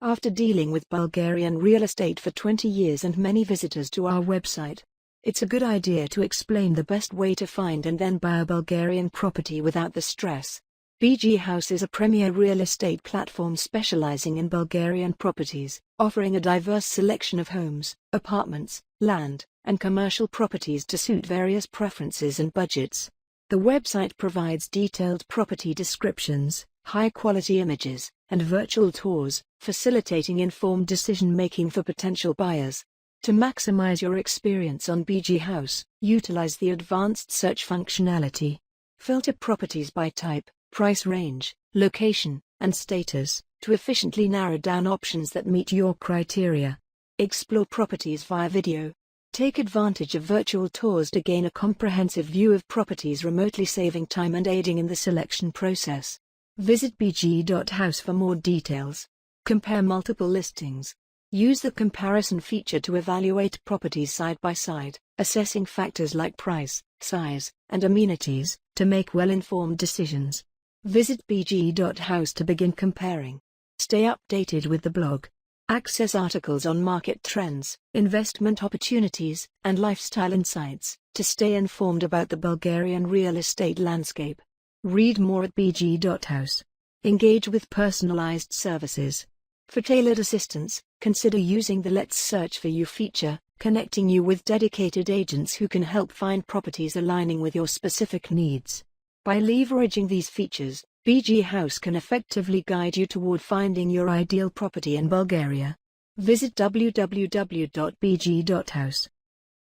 After dealing with Bulgarian real estate for 20 years and many visitors to our website, it's a good idea to explain the best way to find and then buy a Bulgarian property without the stress. BG.House is a premier real estate platform specializing in Bulgarian properties, offering a diverse selection of homes, apartments, land, and commercial properties to suit various preferences and budgets. The website provides detailed property descriptions, high-quality images, and virtual tours, facilitating informed decision-making for potential buyers. To maximize your experience on BG.House, utilize the advanced search functionality. Filter properties by type, price range, location, and status, to efficiently narrow down options that meet your criteria. Explore properties via video. Take advantage of virtual tours to gain a comprehensive view of properties, remotely saving time and aiding in the selection process. Visit BG.House for more details. Compare multiple listings. Use the comparison feature to evaluate properties side by side, assessing factors like price, size, and amenities, to make well-informed decisions. Visit BG.House to begin comparing. Stay updated with the blog. Access articles on market trends, investment opportunities, and lifestyle insights, to stay informed about the Bulgarian real estate landscape. Read more at BG.House. Engage with personalized services. For tailored assistance, consider using the Let's Search for You feature, connecting you with dedicated agents who can help find properties aligning with your specific needs. By leveraging these features, BG.House can effectively guide you toward finding your ideal property in Bulgaria. Visit www.bg.house.